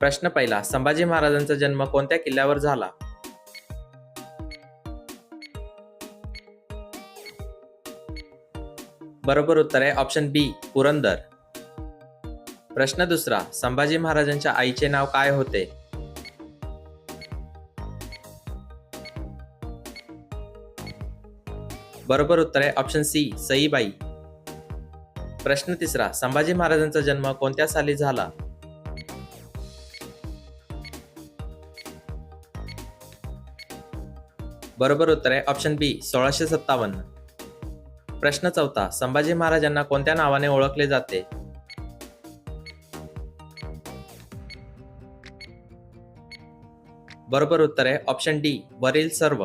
प्रश्न पहिला, संभाजी महाराजांचा जन्म कोणत्या किल्ल्यावर झाला? बरोबर उत्तर आहे ऑप्शन बी, पुरंदर. प्रश्न दुसरा, संभाजी महाराजांच्या आईचे नाव काय होते? बरोबर उत्तर आहे ऑप्शन सी, सईबाई. प्रश्न तिसरा, संभाजी महाराजांचा जन्म कोणत्या साली झाला? बरोबर उत्तर आहे ऑप्शन बी, 1657. प्रश्न चौथा, संभाजी महाराजांना कोणत्या नावाने ओळखले जाते? बरोबर उत्तर आहे ऑप्शन डी, वरील सर्व.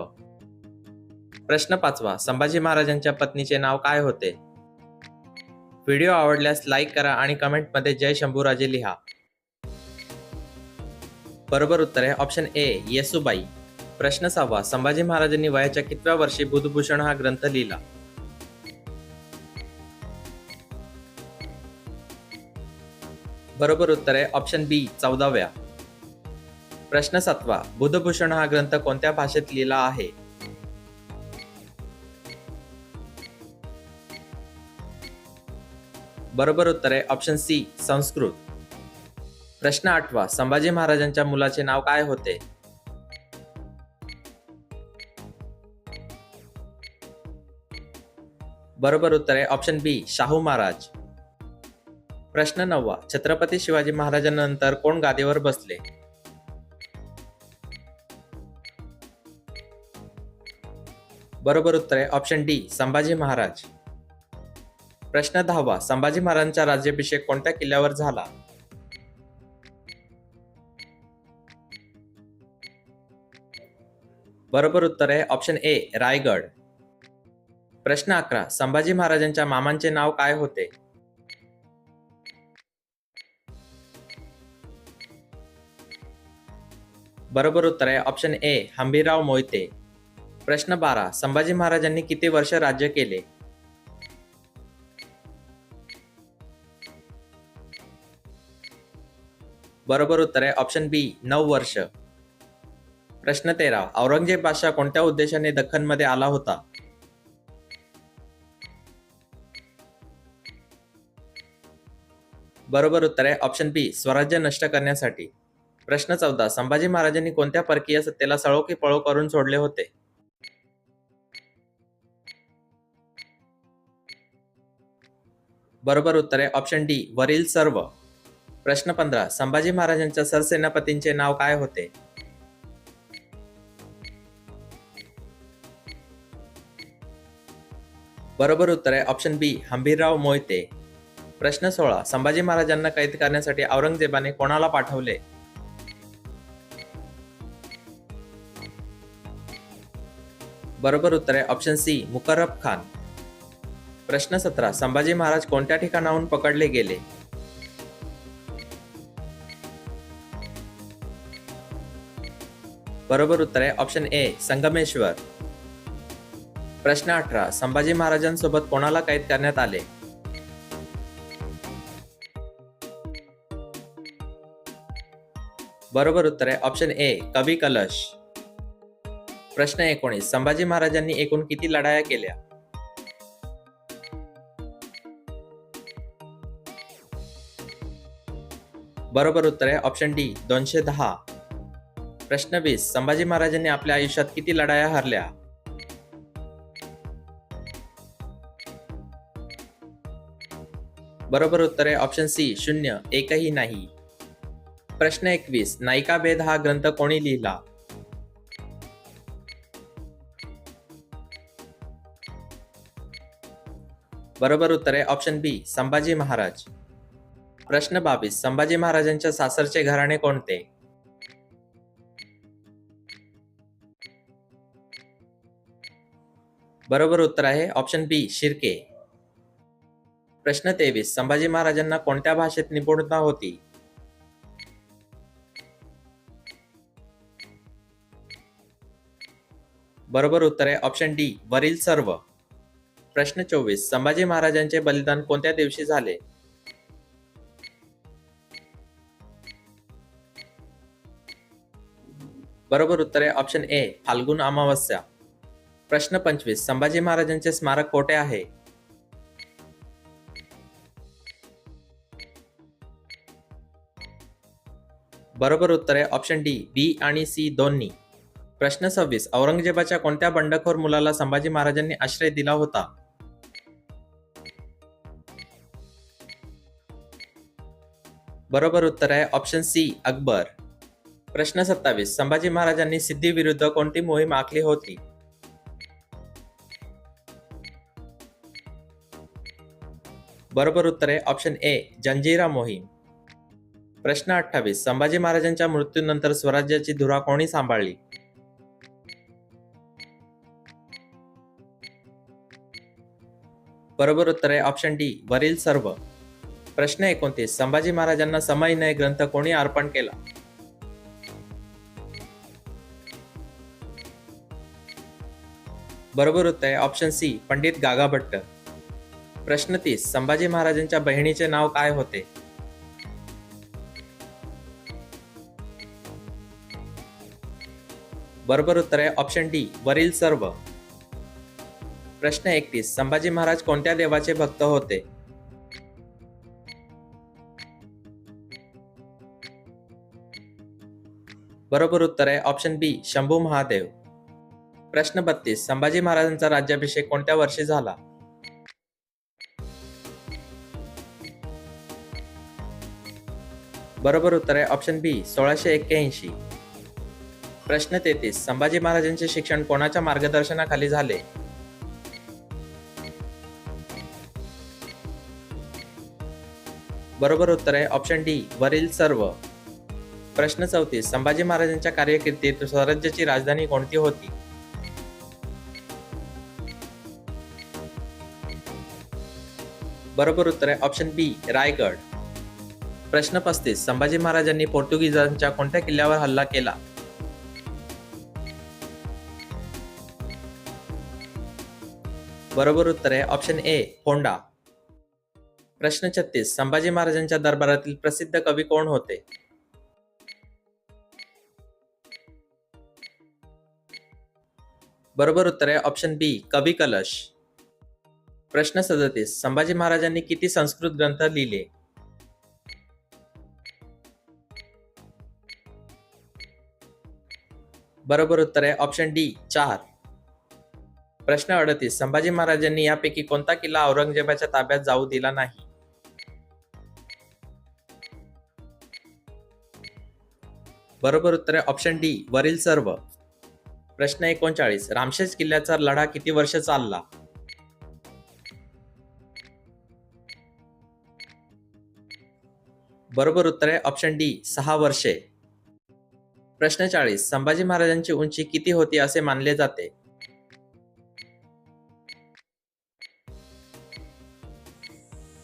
प्रश्न पाचवा, संभाजी महाराजांच्या पत्नीचे नाव काय होते? व्हिडिओ आवडल्यास लाईक करा आणि कमेंटमध्ये जय शंभूराजे लिहा. बरोबर उत्तर आहे ऑप्शन ए, येसुबाई. प्रश्न सहावा, संभाजी महाराजांनी वयाच्या कितव्या वर्षी बुधभूषण हा ग्रंथ लिहिला? बरोबर उत्तर आहे ऑप्शन बी, 14व्या. प्रश्न सातवा, बुधभूषण हा ग्रंथ कोणत्या भाषेत लिहिला आहे? बरोबर उत्तर आहे ऑप्शन सी, संस्कृत. प्रश्न आठवा, संभाजी महाराजांच्या मुलाचे नाव काय होते? बरोबर उत्तर आहे ऑप्शन बी, शाहू महाराज. प्रश्न नववा, छत्रपती शिवाजी महाराजांनंतर कोण गादीवर बसले? बरोबर उत्तर आहे ऑप्शन डी, संभाजी महाराज. प्रश्न दहावा, संभाजी महाराजांचा राज्याभिषेक कोणत्या किल्ल्यावर झाला? बरोबर उत्तर आहे ऑप्शन ए, रायगड. प्रश्न 11, संभाजी महाराजांच्या मामांचे नाव काय होते? बरोबर उत्तर आहे ऑप्शन ए, हंबीरराव मोहिते. प्रश्न 12, संभाजी महाराजांनी किती वर्ष राज्य केले? बरोबर उत्तर आहे ऑप्शन बी, 9 वर्ष. प्रश्न 13, औरंगजेब बादशाह कोणत्या उद्देशाने दख्खनमध्ये आला होता? बरोबर उत्तर आहे ऑप्शन बी, स्वराज्य नष्ट करण्यासाठी. प्रश्न 14, संभाजी महाराजांनी कोणत्या परकीय सत्तेला सळो की पळो करून सोडले होते? बरोबर उत्तर आहे ऑप्शन डी, वरील सर्व. प्रश्न 15, संभाजी महाराजांच्या सरसेनापतींचे नाव काय होते? बरोबर उत्तर आहे ऑप्शन बी, हंबीरराव मोहिते. प्रश्न 16, संभाजी महाराजांना कैद करण्यासाठी औरंगजेबाने कोणाला पाठवले? बरोबर उत्तर आहे ऑप्शन सी, मुकर्रब खान. प्रश्न 17, संभाजी महाराज कोणत्या ठिकाणाहून पकडले गेले? बरोबर उत्तर आहे ऑप्शन ए, संगमेश्वर. प्रश्न 18, संभाजी महाराजांसोबत कोणाला कैद करण्यात आले? बरोबर उत्तर आहे ऑप्शन ए, कवी कलश. प्रश्न 19, संभाजी महाराजांनी एकूण किती लढाया केल्या? बरोबर उत्तर आहे ऑप्शन डी, 210. प्रश्न 20, संभाजी महाराजांनी आपल्या आयुष्यात किती लढाया हरल्या? बरोबर उत्तर आहे ऑप्शन सी, 0, एकही नाही. प्रश्न 21, नायिका भेद हा ग्रंथ कोणी लिहिला? बरोबर उत्तर आहे ऑप्शन बी, संभाजी महाराज. प्रश्न 22, संभाजी महाराजांच्या सासरचे घराणे कोणते? बरोबर उत्तर आहे ऑप्शन बी, शिर्के. प्रश्न 23, संभाजी महाराजांना कोणत्या भाषेत निपुणता होती? बरोबर उत्तर आहे ऑप्शन डी, वरील सर्व. प्रश्न 24, संभाजी महाराजांचे बलिदान कोणत्या दिवशी झाले? बरोबर उत्तर आहे ऑप्शन ए फाल्गुन अमावस्या. प्रश्न 25 संभाजी महाराजांचे स्मारक कोठे आहे? बरोबर उत्तर आहे ऑप्शन डी बी आणि सी दोन्ही. प्रश्न 26 औरंगजेबाच्या कोणत्या बंडखोर मुलाला संभाजी महाराजांनी आश्रय दिला होता? बरोबर उत्तर आहे ऑप्शन सी अकबर. प्रश्न 27 संभाजी महाराजांनी सिद्धी विरुद्ध कोणती मोहीम आखली होती? बरोबर उत्तर आहे ऑप्शन ए जंजिरा मोहीम. प्रश्न 28 संभाजी महाराजांच्या मृत्यूनंतर स्वराज्याची धुरा कोणी सांभाळली? बरोबर उत्तर आहे ऑप्शन डी वरील सर्व. प्रश्न 29 संभाजी महाराजांना समयनय ग्रंथ कोणी अर्पण केला? बरोबर उत्तर आहे ऑप्शन सी पंडित गागाभट्ट. प्रश्न 30 संभाजी महाराजांच्या बहिणीचे नाव काय होते? बरोबर उत्तर आहे ऑप्शन डी वरील सर्व. प्रश्न 31 संभाजी महाराज कोणत्या देवाचे भक्त होते? बरोबर उत्तर आहे ऑप्शन बी शंभू महादेव. प्रश्न 32 संभाजी महाराजांचा राज्याभिषेक कोणत्या वर्षी झाला? बरोबर उत्तर आहे ऑप्शन बी 1681. प्रश्न 33 संभाजी महाराजांचे शिक्षण कोणाच्या मार्गदर्शनाखाली झाले? बरोबर उत्तर आहे ऑप्शन डी वरील सर्व. प्रश्न 34 संभाजी महाराजांच्या कारकिर्दीत स्वराज्याची राजधानी कोणती होती? बरोबर उत्तर आहे ऑप्शन बी रायगड. प्रश्न 35 संभाजी महाराजांनी पोर्तुगीजांच्या कोणत्या किल्ल्यावर हल्ला केला? बरोबर उत्तर आहे ऑप्शन ए फोंडा. प्रश्न 36 संभाजी महाराजांच्या दरबारातील प्रसिद्ध कवी कोण होते? बरोबर उत्तर आहे ऑप्शन बी कवी कलश. प्रश्न 37 संभाजी महाराजांनी किती संस्कृत ग्रंथ लिहिले? बरोबर उत्तर आहे ऑप्शन डी 4. प्रश्न 38 संभाजी महाराजांनी यापैकी कोणता किल्ला औरंगजेबाच्या ताब्यात जाऊ दिला नाही? बरोबर उत्तर आहे ऑप्शन डी वरील सर्व. प्रश्न 39 रामशेज किल्ल्याचा लढा किती वर्ष चालला? बरोबर उत्तर आहे ऑप्शन डी 6 वर्षे. प्रश्न 40 संभाजी महाराजांची उंची किती होती असे मानले जाते?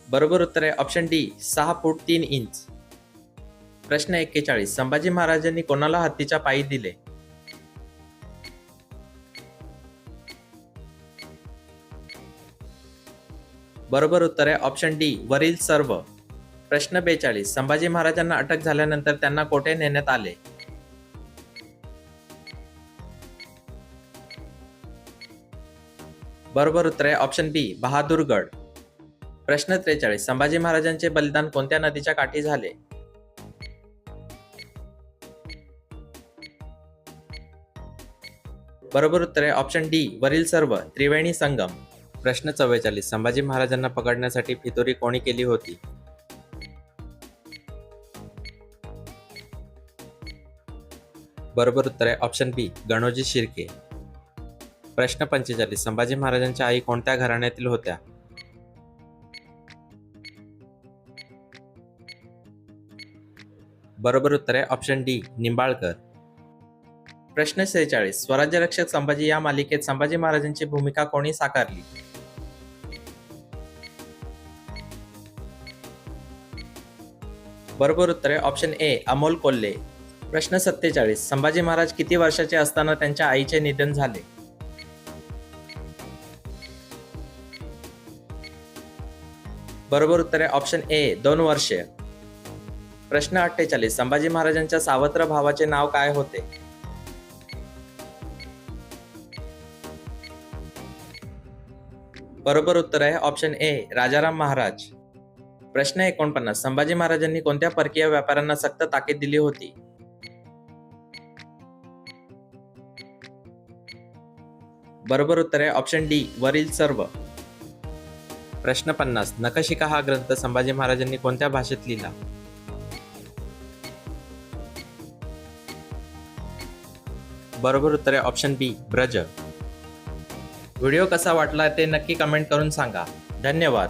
बरोबर उत्तर आहे ऑप्शन डी 6 फूट 3 इंच. प्रश्न 41 संभाजी महाराजांनी कोणाला हत्तीच्या पायी दिले? बरोबर उत्तर आहे ऑप्शन डी वरील सर्व. प्रश्न 42 संभाजी महाराजांना अटक झाल्यानंतर त्यांना कोठे नेण्यात आले? बरोबर उत्तर आहे ऑप्शन बी बहादूरगड. प्रश्न 43 संभाजी महाराजांचे बलिदान कोणत्या नदीच्या काठी झाले? बरोबर उत्तर आहे ऑप्शन डी वरील सर्व त्रिवेणी संगम. प्रश्न 44 संभाजी महाराजांना पकडण्यासाठी फितुरी कोणी केली होती? बरोबर उत्तर आहे ऑप्शन बी गणोजी शिर्के. प्रश्न 45 संभाजी महाराजांच्या आई कोणत्या घराण्यातील होत्या? बरोबर उत्तर आहे ऑप्शन डी निंबाळकर. प्रश्न 46 स्वराज्य रक्षक संभाजी या मालिकेत संभाजी महाराजांची भूमिका कोणी साकारली? बरोबर उत्तर आहे ऑप्शन ए अमोल कोल्हे. प्रश्न 47 संभाजी महाराज किती वर्षाचे असताना त्यांच्या आईचे निधन झाले? बरोबर उत्तर आहे ऑप्शन ए 2 वर्षे. प्रश्न 48 संभाजी महाराजांच्या सावत्र भावाचे नाव काय होते? बरोबर उत्तर आहे ऑप्शन ए राजाराम महाराज. प्रश्न 49 संभाजी महाराजांनी कोणत्या परकीय व्यापाऱ्यांना सक्त ताकीद दिली होती? बरोबर उत्तर आहे ऑप्शन डी वरील सर्व. प्रश्न 50 नखशिखा हा ग्रंथ संभाजी महाराजांनी कोणत्या भाषेत लिहिला? बरोबर उत्तर आहे ऑप्शन बी ब्रज. व्हिडिओ कसा वाटला ते नक्की कमेंट करून सांगा. धन्यवाद.